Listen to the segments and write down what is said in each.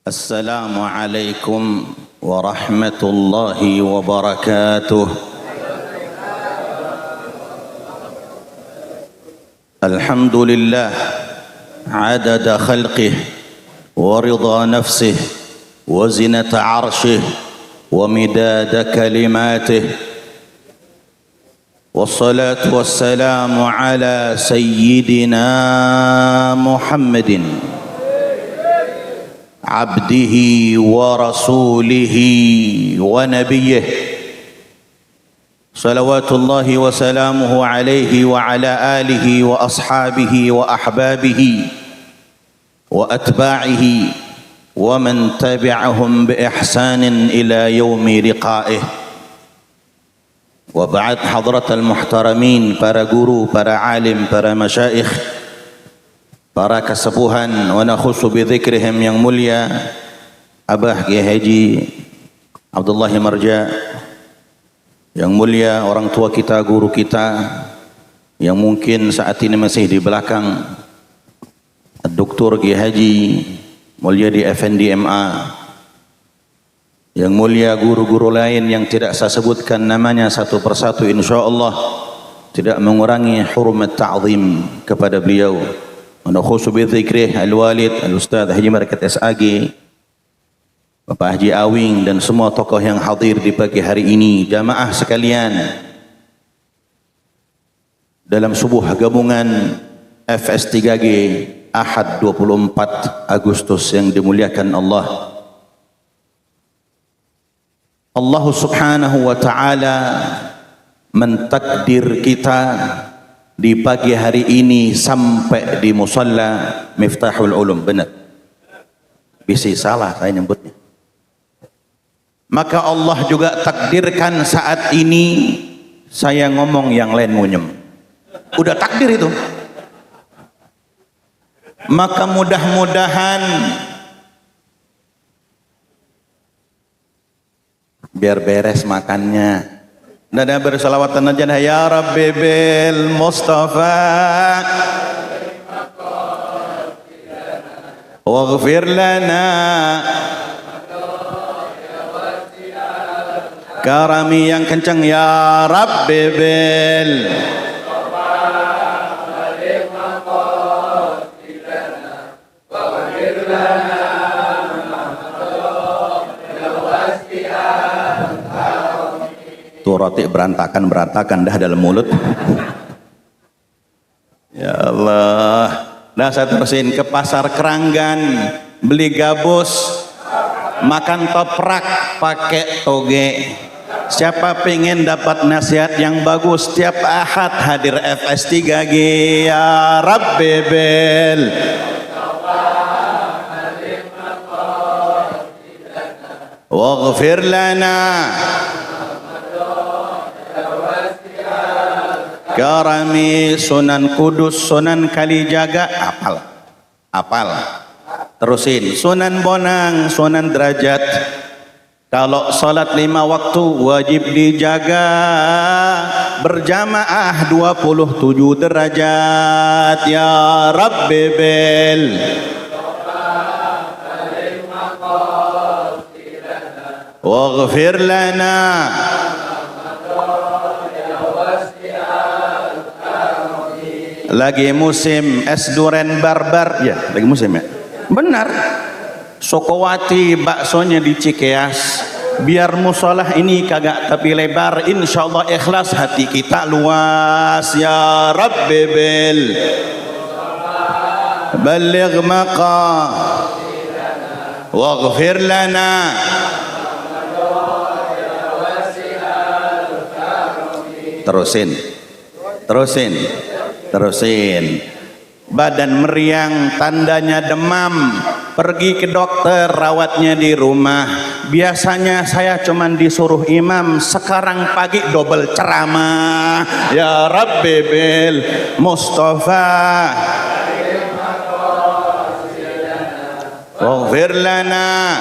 السلام عليكم ورحمة الله وبركاته. الحمد لله عدد خلقه ورضا نفسه وزنة عرشه ومداد كلماته، والصلاة والسلام على سيدنا محمد عبده ورسوله ونبيه، صلوات الله وسلامه عليه وعلى آله وأصحابه وأحبابه وأتباعه ومن تبعهم بإحسان إلى يوم لقائه. وبعد، حضرة المحترمين, para guru, para alim, para masyaikh, para kesepuhan, wa nakhusu bidzikrihim yang mulia Abah Kiai Haji Abdullah Marja, yang mulia orang tua kita, guru kita yang mungkin saat ini masih di belakang, Dr. Kiai Haji Mulyadi Effendi MA, yang mulia guru-guru lain yang tidak saya sebutkan namanya satu persatu, insyaallah tidak mengurangi hurmat ta'zim kepada beliau. Wa nakhusu bidzikrih al-walid al-ustaz Haji Barakat SAG, Bapak Haji Awing, dan semua tokoh yang hadir di pagi hari ini. Jamaah sekalian, dalam sebuah gabungan FS3G Ahad 24 Agustus yang dimuliakan Allah, Allah subhanahu wa ta'ala mentakdir kita di pagi hari ini sampai di musalla Miftahul Ulum. Benar, bisa salah saya nyebutnya. Maka Allah juga takdirkan saat ini saya ngomong yang lain ngunyem. Udah takdir itu. Maka mudah-mudahan biar beres makannya. Nada bersalawatan aja ya Rabbi bil Mustafa waghfir lana karami yang kencang ya Rabbi bil roti berantakan dah dalam mulut. Ya Allah. Nah, saya terusin ke pasar Keranggan, beli gabus, makan toprak pakai toge. Siapa pengen dapat nasihat yang bagus tiap Ahad hadir FS3G ya Rabbi bil waghfir lana Karami Sunan Kudus, Sunan Kalijaga, apal. Terusin, Sunan Bonang, Sunan Derajat. Kalau salat 5 waktu wajib dijaga, berjamaah 27 derajat ya Rabbi bil waghfir lana lagi musim es duren barbar ya, lagi musim ya, benar. Sokowati baksonya di Cikeas, biar musolah ini kagak tapi lebar, insyaallah ikhlas hati kita luas ya Rabbi bil balligh maqam waghfir lana. Terusin. Badan meriang, tandanya demam, pergi ke dokter, rawatnya di rumah. Biasanya saya cuman disuruh imam, sekarang pagi double ceramah ya Rabbi bil Mustafa waghfir lana.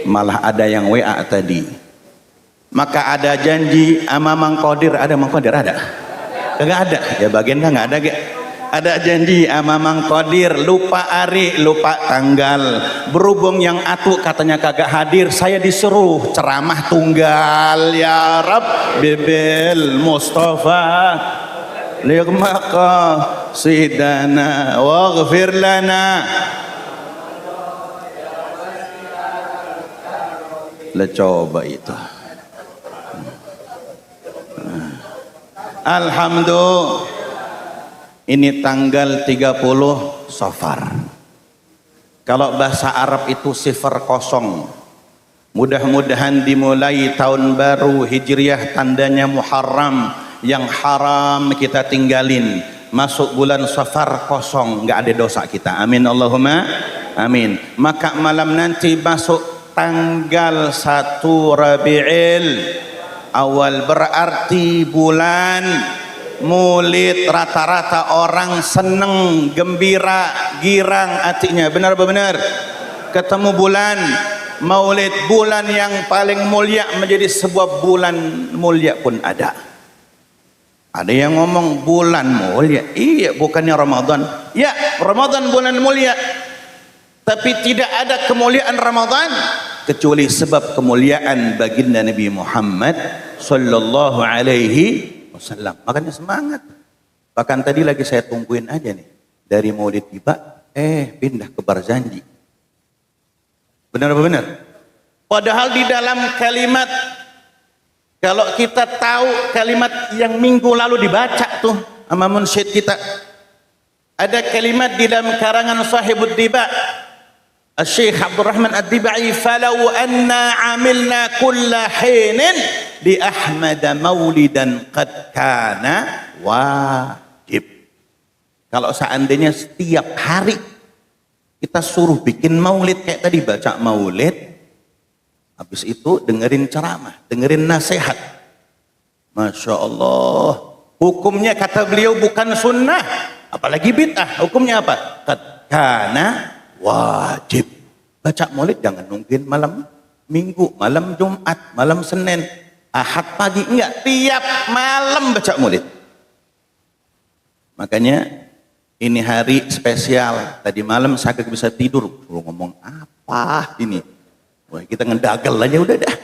Malah ada yang WA tadi. Maka ada janji sama Mang Qadir, ada Mang Qadir ada? Kagak ada. Ya bagian nggak ada. ada janji sama Mang Qadir, lupa hari, lupa tanggal. Berhubung yang atu katanya kagak hadir, saya disuruh ceramah tunggal. Ya Rab Bibil Mustafa liqmaka sidana waghfir lana. Lah coba itu. Alhamdulillah. Ini tanggal 30 Safar. Kalau bahasa Arab itu sifar kosong. Mudah-mudahan dimulai tahun baru Hijriah tandanya Muharram. Yang haram kita tinggalin. Masuk bulan Safar kosong, nggak ada dosa kita. Amin Allahumma amin. Maka malam nanti masuk tanggal 1 Rabiul Awal, berarti bulan Maulid. Rata-rata orang seneng, gembira, girang hatinya. Benar benar ketemu bulan Maulid, bulan yang paling mulia, menjadi sebuah bulan mulia pun ada. Ada yang ngomong bulan mulia, iya bukannya Ramadan. Ya, Ramadan bulan mulia, tapi tidak ada kemuliaan Ramadan kecuali sebab kemuliaan baginda Nabi Muhammad sallallahu alaihi wasallam. Makanya semangat. Bahkan tadi lagi saya tungguin aja nih, dari Maulid tiba pindah ke Barzanji. Benar apa benar? Padahal di dalam kalimat, kalau kita tahu kalimat yang minggu lalu dibaca tuh sama munsyid kita, ada kalimat di dalam karangan Sahibud Diba Syekh Abdurrahman Ad-Dibai, falau anna amilna kulla hinin li Ahmad maulidan qad kana wajib. Kalau seandainya setiap hari kita suruh bikin maulid, kayak tadi baca maulid, habis itu dengerin ceramah, dengerin nasihat, Masya Allah, hukumnya kata beliau bukan sunnah apalagi bid'ah. Hukumnya apa? Qad kana wajib. Baca maulid jangan nungguin malam minggu, malam Jumat, malam Senin, Ahad pagi, enggak, tiap malam baca maulid. Makanya ini hari spesial. Tadi malam saya kagak bisa tidur, ngomong apa ini, wah kita ngedagel aja udah dah.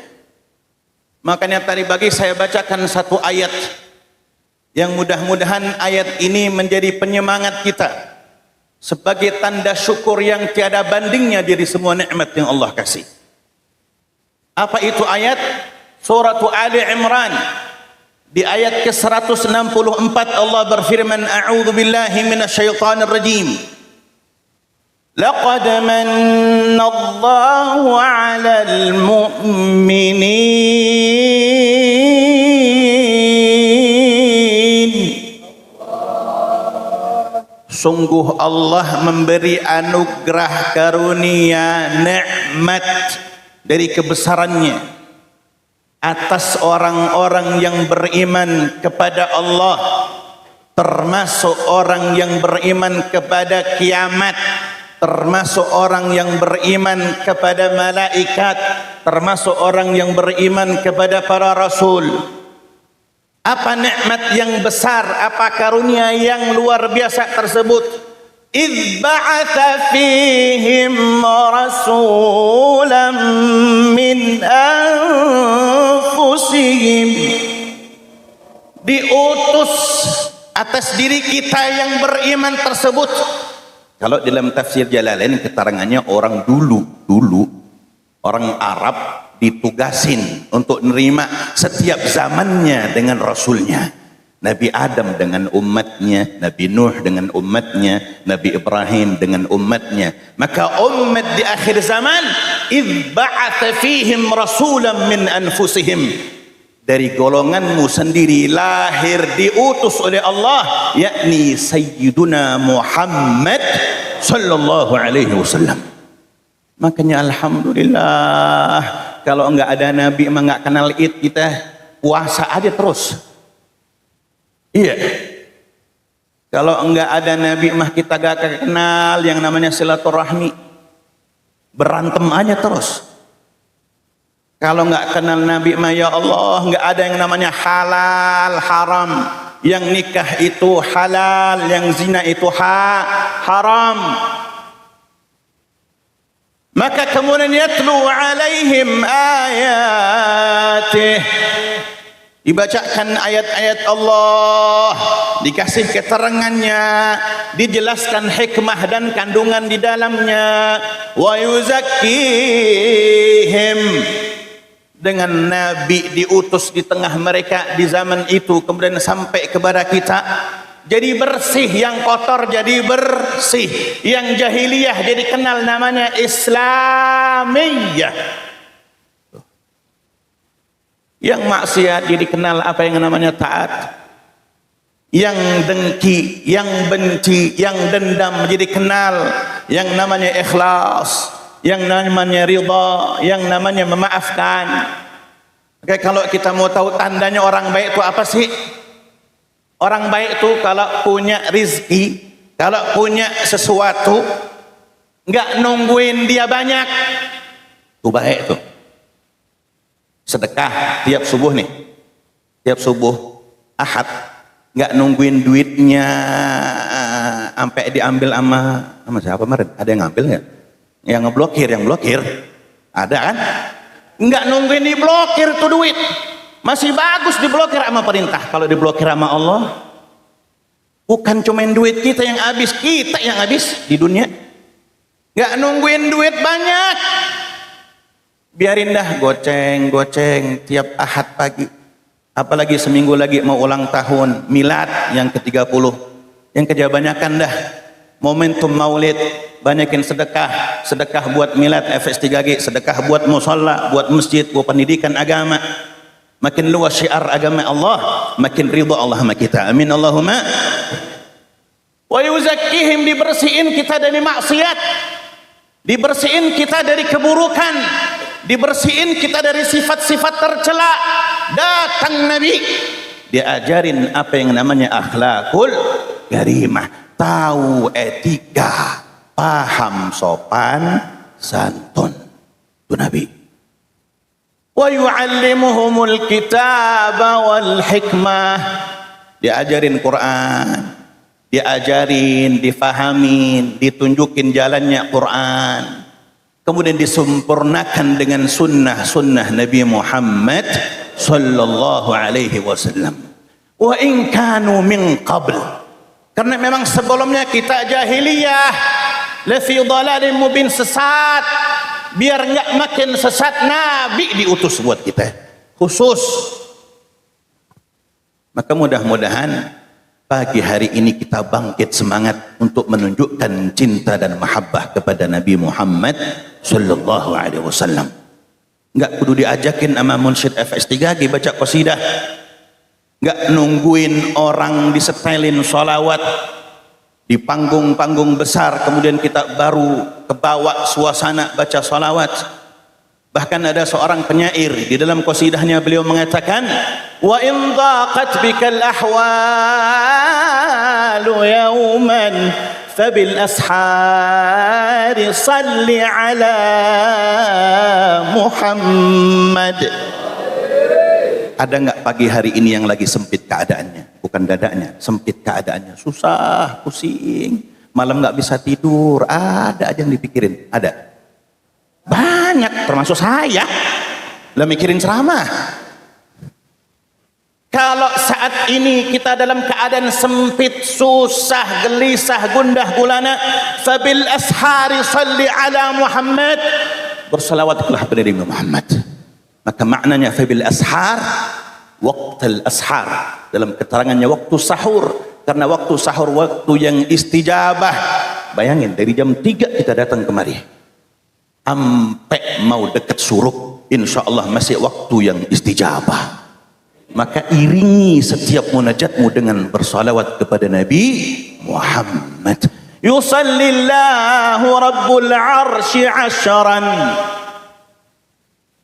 Makanya tadi pagi saya bacakan satu ayat yang mudah-mudahan ayat ini menjadi penyemangat kita sebagai tanda syukur yang tiada bandingnya dari semua nikmat yang Allah kasih. Apa itu ayat? Surah Ali Imran di ayat ke-164 Allah berfirman, a'udzu billahi minasyaitonir rajim. Laqad manna Allahu 'alal mu'minin. Sungguh Allah memberi anugerah karunia nikmat dari kebesarannya atas orang-orang yang beriman kepada Allah, termasuk orang yang beriman kepada kiamat, termasuk orang yang beriman kepada malaikat, termasuk orang yang beriman kepada para rasul. Apa nikmat yang besar, apa karunia yang luar biasa tersebut? Idz ba'atsa fihim rasulan min anfusihim. Diutus atas diri kita yang beriman tersebut. Kalau dalam tafsir Jalalain keterangannya orang dulu orang Arab ditugasin untuk menerima setiap zamannya dengan rasulnya. Nabi Adam dengan umatnya, Nabi Nuh dengan umatnya, Nabi Ibrahim dengan umatnya. Maka umat di akhir zaman, idz ba'atsa fihim rasulan min anfusihim, dari golonganmu sendiri lahir diutus oleh Allah, yakni Sayyiduna Muhammad sallallahu alaihi wasallam. Makanya alhamdulillah, kalau enggak ada Nabi emang enggak kenal Id, kita puasa aja terus. Iya. Kalau enggak ada Nabi mah kita gak kenal yang namanya silaturahmi. Berantem aja terus. Kalau enggak kenal Nabi mah ya Allah, enggak ada yang namanya halal, haram. yang nikah itu halal, yang zina itu haram. Maka kemudian yatlu alaihim ayatih, dibacakan ayat-ayat Allah, dikasih keterangannya, dijelaskan hikmah dan kandungan di dalamnya. Wa yuzakkihim, dengan Nabi diutus di tengah mereka di zaman itu, kemudian sampai kepada kita, jadi bersih. Yang kotor jadi bersih, yang jahiliyah jadi kenal namanya Islamiyah, yang maksiat jadi kenal apa yang namanya taat, yang dengki, yang benci, yang dendam jadi kenal yang namanya ikhlas, yang namanya ridha, yang namanya memaafkan. Oke, kalau kita mau tahu tandanya orang baik itu apa sih? Orang baik itu kalau punya rizki, kalau punya sesuatu, nggak nungguin dia banyak, itu baik tuh. Sedekah tiap subuh nih, tiap subuh Ahad, nggak nungguin duitnya sampai diambil sama siapa kemarin? Ada yang ngambil nggak? Yang ngeblokir, ada kan? Nggak nungguin diblokir tuh duit. Masih bagus diblokir sama perintah. Kalau diblokir sama Allah, bukan cuma duit kita yang habis, kita yang habis di dunia. Nggak nungguin duit banyak, biarin dah goceng tiap Ahad pagi. Apalagi seminggu lagi mau ulang tahun milad yang ke-30, yang kebanyakan dah momentum maulid, banyakin sedekah buat milad FS3G, sedekah buat musalla, buat masjid, buat pendidikan agama. Makin luas syiar agama Allah, makin ridha Allah sama kita. Amin Allahumma. Wa yuzakkihim, dibersihin kita dari maksiat, dibersihin kita dari keburukan, dibersihin kita dari sifat-sifat tercela. Datang Nabi, diajarin apa yang namanya akhlakul karimah, tahu etika, paham sopan santun. Itu Nabi. Wa yu'allimuhumul kitaba wal hikmah, diajarin Quran, diajarin, difahamin, ditunjukin jalannya Quran, kemudian disempurnakan dengan sunnah Nabi Muhammad sallallahu alaihi wasallam. Wa in kanu min qabl, karena memang sebelumnya kita jahiliyah, lafi dhalalin mubin, sesat. Biar enggak makin sesat, Nabi diutus buat kita khusus. Maka mudah-mudahan pagi hari ini kita bangkit semangat untuk menunjukkan cinta dan mahabbah kepada Nabi Muhammad sallallahu alaihi wasallam. Enggak kudu diajakin sama munsyid FS3G baca qasidah, enggak nungguin orang disetelin sholawat di panggung-panggung besar kemudian kita baru kebawa suasana baca sholawat. Bahkan ada seorang penyair di dalam qasidahnya, beliau mengatakan, wa in dhaqat bikal ahwalu yawman fabil ashari salli ala Muhammad. Ada enggak pagi hari ini yang lagi sempit keadaannya, bukan dadanya, sempit keadaannya, susah, pusing, malam enggak bisa tidur, ada aja yang dipikirin, ada banyak, termasuk saya lah mikirin ceramah. Kalau saat ini kita dalam keadaan sempit, susah, gelisah, gundah gulana, fabil ashari salli ala Muhammad, bersalawatlah kepada Nabi Muhammad. Maka maknanya fabil ashar, waqtul ashar, dalam keterangannya waktu sahur, karena waktu sahur waktu yang istijabah. Bayangin dari jam 3 kita datang kemari sampai mau dekat suruk, insya Allah masih waktu yang istijabah. Maka iringi setiap munajatmu dengan bersalawat kepada Nabi Muhammad. Yusallillahu rabbul arsy ashran,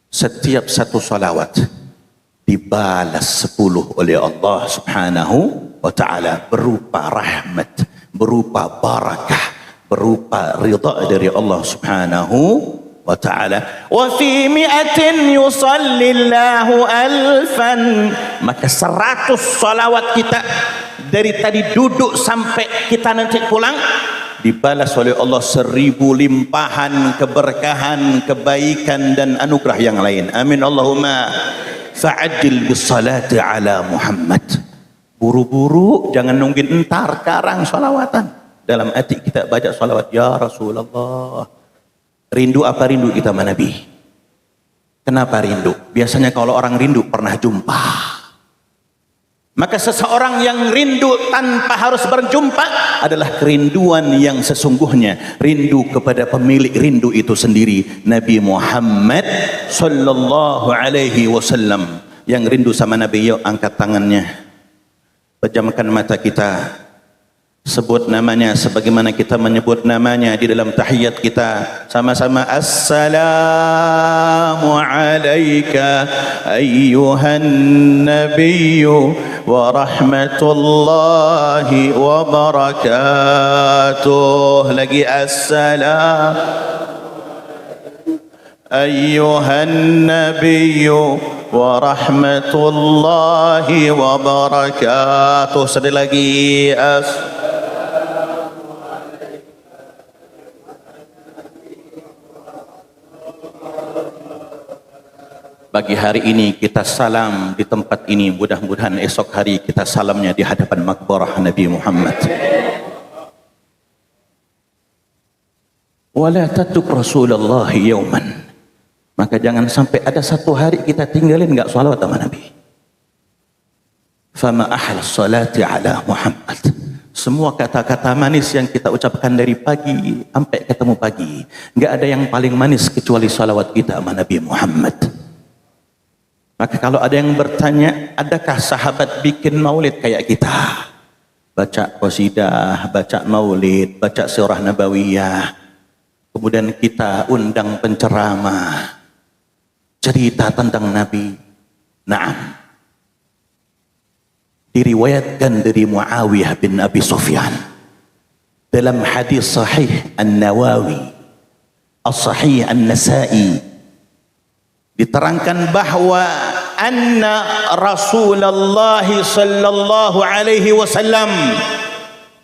setiap satu salawat dibalas 10 oleh Allah subhanahu wa ta'ala, berupa rahmat, berupa barakah, berupa ridha dari Allah subhanahu wa ta'ala. Wa fi mi'atin yusallillahu alfan, maka 100 salawat kita dari tadi duduk sampai kita nanti pulang dibalas oleh Allah 1000 limpahan keberkahan, kebaikan dan anugerah yang lain. Amin Allahumma. Fa'ajil bis salati ala Muhammad. Buru-buru, jangan nungguin entar karang salawatan. Dalam hati kita baca salawat, ya Rasulullah. Rindu apa rindu kita sama Nabi? Kenapa rindu? Biasanya kalau orang rindu pernah jumpa. Maka seseorang yang rindu tanpa harus berjumpa adalah kerinduan yang sesungguhnya. Rindu kepada pemilik rindu itu sendiri, Nabi Muhammad sallallahu alaihi wasallam. Yang rindu sama Nabi, yuk angkat tangannya, pejamkan mata kita, sebut namanya sebagaimana kita menyebut namanya di dalam tahiyat kita. Sama-sama, assalamu alayka ayyuhan nabiyyu wa rahmatullahi wa barakatuh. Lagi, assalamu ayyuhan nabiyyu wa rahmatullahi wa barakatuh. Sekali lagi, pagi hari ini kita salam di tempat ini, mudah-mudahan esok hari kita salamnya di hadapan makbarah Nabi Muhammad. Wala tatuk Rasulullah yauman, maka jangan sampai ada satu hari kita tinggalin enggak salawat sama Nabi. Fama ahla salati ala Muhammad. Semua kata-kata manis yang kita ucapkan dari pagi sampai ketemu pagi, enggak ada yang paling manis kecuali salawat kita sama Nabi Muhammad. Maka kalau ada yang bertanya, adakah sahabat bikin maulid kayak kita? Baca qasidah, baca maulid, baca surah nabawiyah. Kemudian kita undang penceramah, cerita tentang Nabi. Naam. Diriwayatkan dari Muawiyah bin Abi Sufyan dalam hadis sahih An-Nawawi, As-Sahih An-Nasa'i, diterangkan bahwa anna Rasulullah sallallahu alaihi wasallam,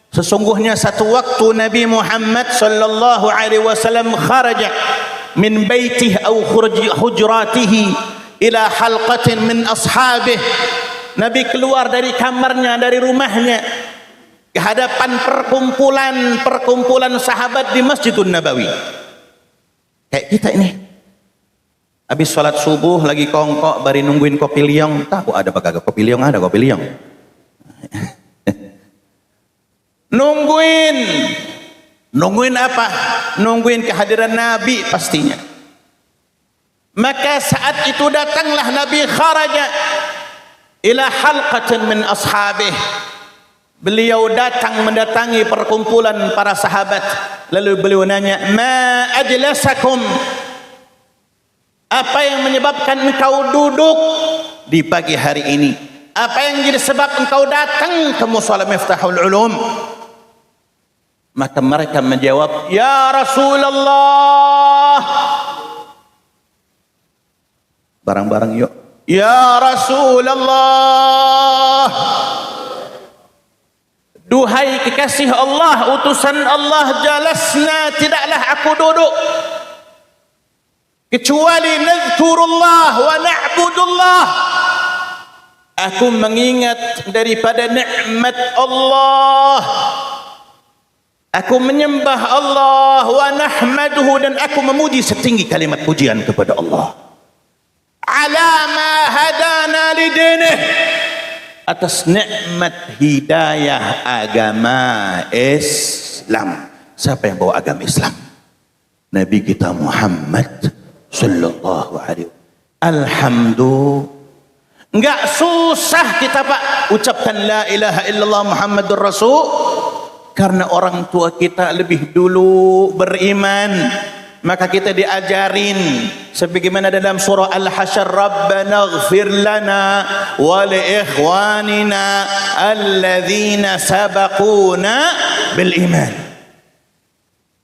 sesungguhnya satu waktu Nabi Muhammad sallallahu alaihi wasallam kharaja min baitihi aw hujratihi ila halqatin min ashabih. Nabi keluar dari kamarnya, dari rumahnya ke hadapan perkumpulan sahabat di Masjidun Nabawi. Kayak kita ini. Habis sholat subuh lagi kongkok, bari nungguin kopi liong. Tahu ada apa kagak kopi liong? Ada kopi liong. Nungguin apa? Nungguin kehadiran Nabi pastinya. Maka saat itu datanglah Nabi kharaja ila halqatin min ashabih. Beliau datang mendatangi perkumpulan para sahabat. Lalu beliau nanya, ma ajlasakum? Apa yang menyebabkan engkau duduk di pagi hari ini? Apa yang jadi sebab engkau datang ke Musala Miftahul Ulum? Maka mereka menjawab, ya Rasulullah. Barang-barang yuk. Ya Rasulullah. Duhai kekasih Allah, utusan Allah, jalasna, tidaklah aku duduk kecuali nazkurullah wa na'budullah. Aku mengingat daripada nikmat Allah, aku menyembah Allah, wa nahmaduhu, dan aku memuji setinggi kalimat pujian kepada Allah. Ala ma hadana lidinih, atas nikmat hidayah agama Islam. Siapa yang bawa agama Islam? Nabi kita Muhammad sallallahu alaihi wasallam. Alhamdulillah. Enggak susah kita Pak ucapkan la ilaha illallah Muhammadur Rasul, karena orang tua kita lebih dulu beriman. Maka kita diajarin sebagaimana dalam surah Al-Hasyr, Rabbana ighfir lana wa li ikhwanina alladzina sabaquna bil iman.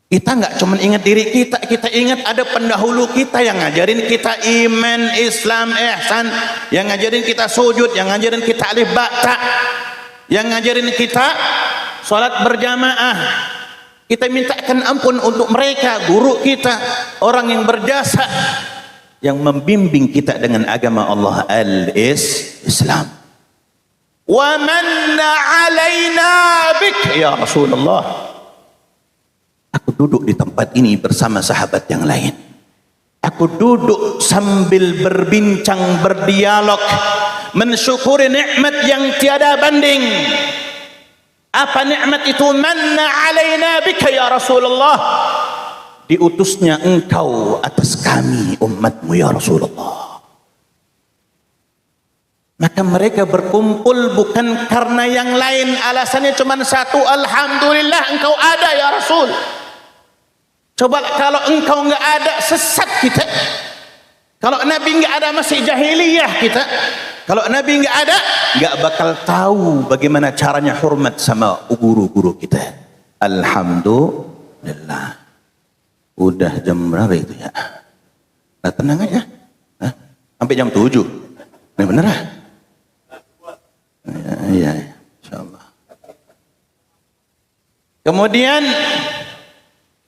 Kita nggak cuma ingat diri kita, kita ingat ada pendahulu kita yang ngajarin kita iman, Islam, ihsan, yang ngajarin kita sujud, yang ngajarin kita alif ba ta, yang ngajarin kita salat berjamaah. Kita mintakan ampun untuk mereka, guru kita, orang yang berjasa, yang membimbing kita dengan agama Allah al-Islam. Wa manna alaina bik ya Rasulullah. Aku duduk di tempat ini bersama sahabat yang lain. Aku duduk sambil berbincang, berdialog, mensyukuri nikmat yang tiada banding. Apa nikmat itu? Manna alaina bika ya Rasulullah. Diutusnya engkau atas kami umatmu ya Rasulullah. Maka mereka berkumpul bukan karena yang lain, alasannya cuma satu, alhamdulillah engkau ada ya Rasul. Coba kalau engkau enggak ada, sesat kita. Kalau Nabi enggak ada, masih jahiliyah kita. Kalau Nabi enggak ada, enggak bakal tahu bagaimana caranya hormat sama guru-guru kita. Alhamdulillah. Udah jam berapa itu ya? Nah, tenang aja. Hah? Sampai jam 7. Ini bener lah. Ya, insyaallah. Kemudian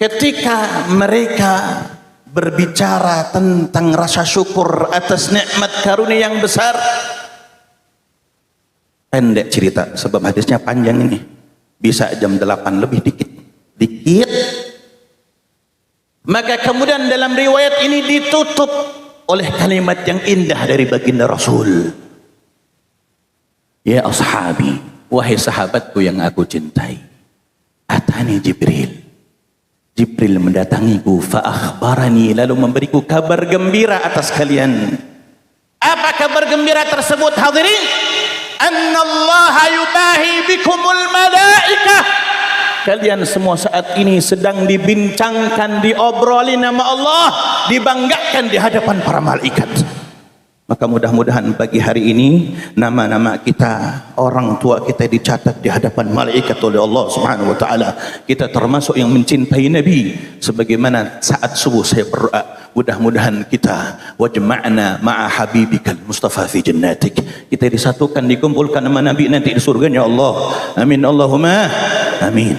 ketika mereka berbicara tentang rasa syukur atas nikmat karunia yang besar, pendek cerita sebab hadisnya panjang ini, bisa jam 8 lebih dikit. Maka kemudian dalam riwayat ini ditutup oleh kalimat yang indah dari baginda Rasul. Ya ashabi, wahai sahabatku yang aku cintai, atani Jibril. Jibril mendatangiku, fa akhbarani, lalu memberiku kabar gembira atas kalian. Apa kabar gembira tersebut hadirin? Annallaha yubahi bikumul malaikah. Kalian semua saat ini sedang dibincangkan, diobroli nama Allah, dibanggakan di hadapan para malaikat. Maka mudah-mudahan pagi hari ini nama-nama kita, orang tua kita dicatat di hadapan malaikat oleh Allah Subhanahu wa taala. Kita termasuk yang mencintai Nabi sebagaimana saat subuh saya berdoa, mudah-mudahan kita wajma'na ma'a habibikal Mustafa fi jannatik. Kita disatukan, dikumpulkan sama Nabi nanti di surganya Allah. Amin Allahumma amin.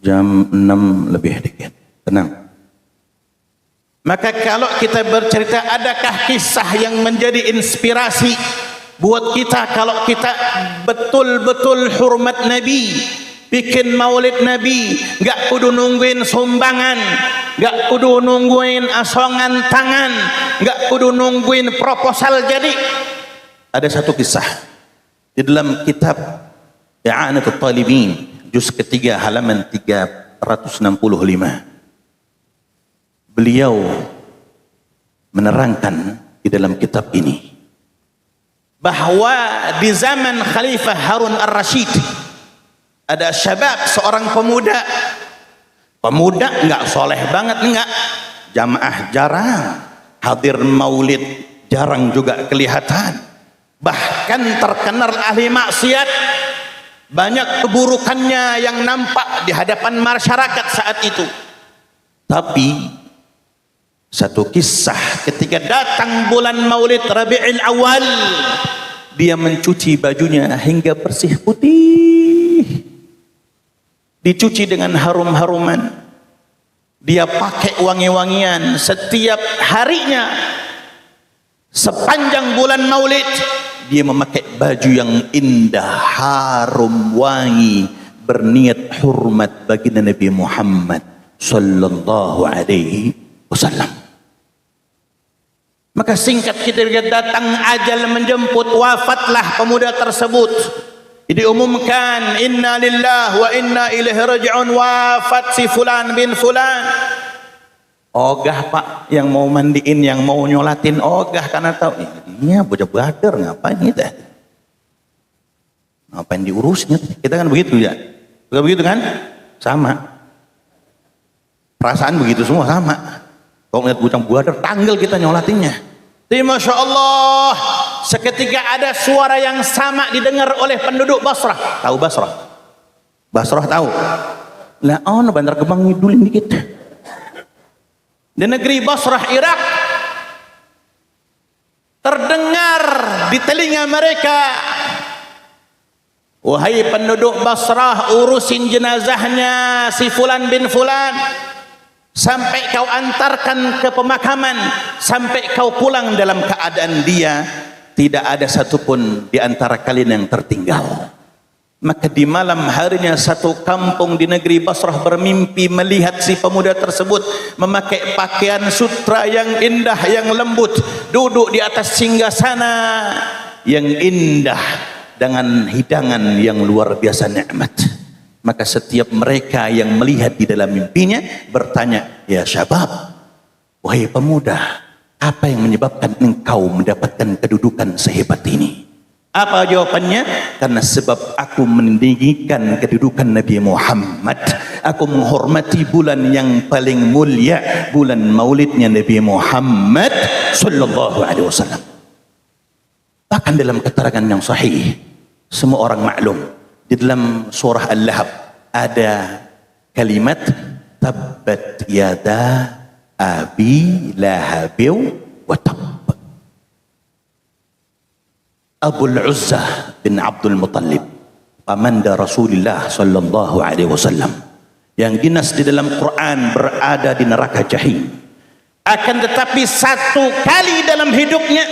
Jam 6 lebih dikit. Tenang. Maka kalau kita bercerita, adakah kisah yang menjadi inspirasi buat kita kalau kita betul-betul hormat Nabi, bikin maulid Nabi, gak kudu nungguin sumbangan, gak kudu nungguin asongan tangan, gak kudu nungguin proposal jadi. Ada satu kisah di dalam kitab I'anatul Talibin, juz ketiga halaman 365. Beliau menerangkan di dalam kitab ini bahwa di zaman Khalifah Harun ar-Rasyid ada syabab, seorang pemuda enggak soleh banget, enggak, jamaah jarang, hadir maulid jarang juga kelihatan, bahkan terkenal ahli maksiat, banyak keburukannya yang nampak di hadapan masyarakat saat itu. Tapi satu kisah ketika datang bulan Maulid Rabiul Awal, dia mencuci bajunya hingga bersih putih, dicuci dengan harum-haruman, dia pakai wangi-wangian setiap harinya. Sepanjang bulan Maulid dia memakai baju yang indah, harum, wangi, berniat hormat baginda Nabi Muhammad sallallahu alaihi wasallam. Maka singkat kita datang ajal menjemput, wafatlah pemuda tersebut. Diumumkan inna lillahi wa inna ilaihi raji'un, wafat si fulan bin fulan. Ogah pak, yang mau mandiin, yang mau nyolatin ogah, karena tahu ini bocah badar ngapain kita, ngapain diurusnya. Kita kan begitu ya, bukan begitu kan? Sama perasaan begitu semua sama. Kalau ngeliat bocah badar, tanggal kita nyolatinnya. Tapi Masya Allah, seketika ada suara yang sama didengar oleh penduduk Basrah. Tahu Basrah? Basrah tahu? Lah ono Bandar Gebang ngidulin dikit. Di negeri Basrah, Irak, terdengar di telinga mereka, wahai penduduk Basrah, urusin jenazahnya si Fulan bin Fulan, sampai kau antarkan ke pemakaman, sampai kau pulang dalam keadaan dia tidak ada satupun di antara kalian yang tertinggal. Maka di malam harinya satu kampung di negeri Basrah bermimpi melihat si pemuda tersebut memakai pakaian sutra yang indah, yang lembut, duduk di atas singgasana yang indah dengan hidangan yang luar biasa nikmat. Maka setiap mereka yang melihat di dalam mimpinya bertanya, ya syabab, wahai pemuda, apa yang menyebabkan engkau mendapatkan kedudukan sehebat ini? Apa jawabannya? Karena sebab aku meninggikan kedudukan Nabi Muhammad. Aku menghormati bulan yang paling mulia, bulan maulidnya Nabi Muhammad sallallahu alaihi wasallam. Bahkan dalam keterangan yang sahih, semua orang maklum, di dalam surah Al-Lahab ada kalimat tabbat yada abi lahabiw wa tab. Abul Uzzah bin Abdul Muttalib, pamanda Rasulullah sallallahu alaihi wasallam, yang dinas di dalam Quran berada di neraka jahim. Akan tetapi satu kali dalam hidupnya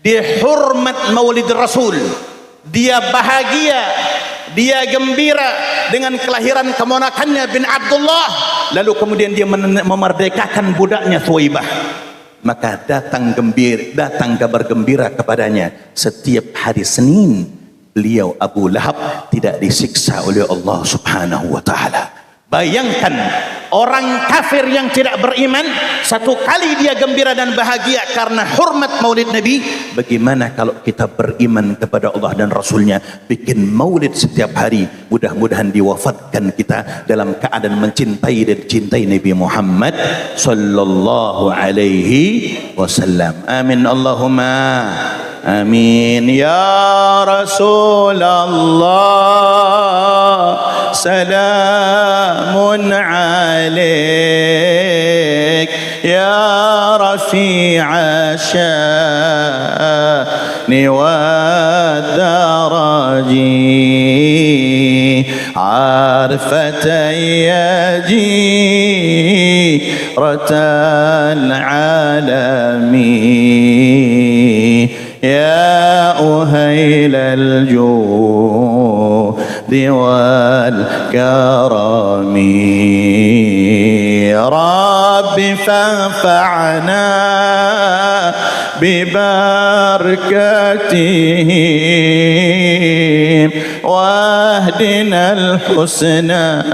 dia hormat Maulid Rasul, dia bahagia, dia gembira dengan kelahiran keponakannya bin Abdullah, lalu kemudian dia memerdekakan budaknya Thuwaibah. Maka datang kabar gembira kepadanya setiap hari Senin. Beliau Abu Lahab tidak disiksa oleh Allah Subhanahu wa taala. Bayangkan orang kafir yang tidak beriman, satu kali dia gembira dan bahagia karena hormat maulid Nabi. Bagaimana kalau kita beriman kepada Allah dan Rasulnya, bikin maulid setiap hari? Mudah-mudahan diwafatkan kita dalam keadaan mencintai dan cintai Nabi Muhammad sallallahu alaihi wasallam. Amin Allahumma amin. Ya Rasulullah, salamun alaik, ya rafi'a sya'ni wa daraji, arfatan yaji ratal alami, ya uhailal judi wal karami, rabbi fanfa'na bibarakatihim wahdinal husna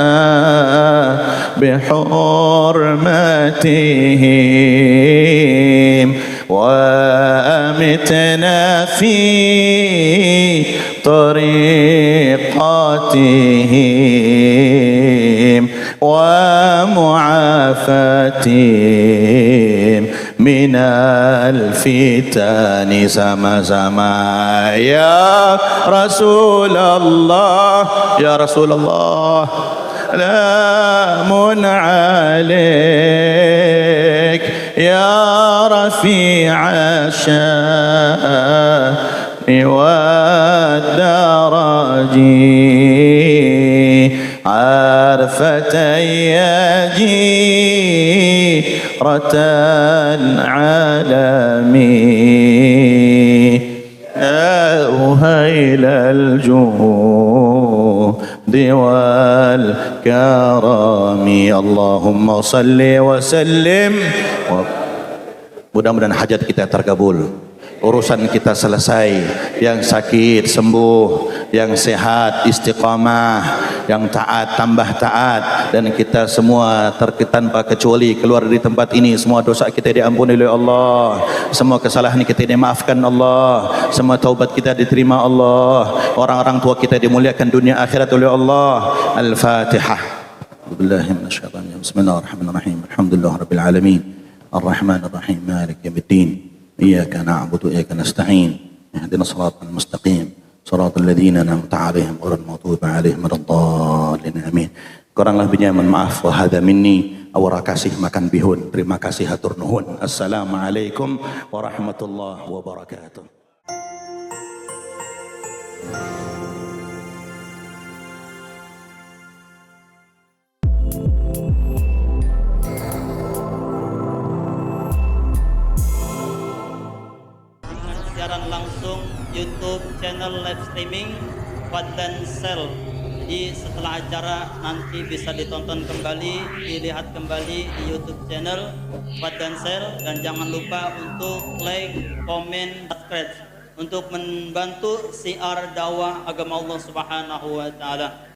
bihurmatihim وأمتنا في طريقاتهم ومعافتهم من الفتن sama-sama. Ya Rasulullah, ya Rasulullah, salamun alaik, ya rafi'a sya'ni wa daraji, arfatan yaji ratal alami, ya uhailal judi wal karami. Allahumma salli wa sallim. Mudah-mudahan hajat kita terkabul, urusan kita selesai, yang sakit sembuh, yang sehat istiqamah, yang taat tambah taat, dan kita semua tanpa kecuali keluar dari tempat ini semua dosa kita diampuni oleh Allah, semua kesalahan kita dimaafkan Allah, semua taubat kita diterima Allah, orang-orang tua kita dimuliakan dunia akhirat oleh Allah. Al-Fatihah. Bismillahirrahmanirrahim. Alhamdulillahirabbil alamin. الرحمن الرحيم مالك يوم الدين إياك نعبد وإياك نستعين اهدنا الصراط المستقيم صراط الذين أنعمت عليهم غير المغضوب عليهم ولا الضالين آمين. Kurang lebihnya mohon maaf. Wa hadza minni, awara kasih makan bihun. Terima kasih hatur nuhun. Assalamualaikum warahmatullahi wabarakatuh. Siaran langsung YouTube channel live streaming Fadlan Sel. Jadi setelah acara nanti bisa ditonton kembali, dilihat kembali di YouTube channel Fadlan Sel, dan jangan lupa untuk like, komen, subscribe untuk membantu siar dakwah agama Allah Subhanahu wa taala.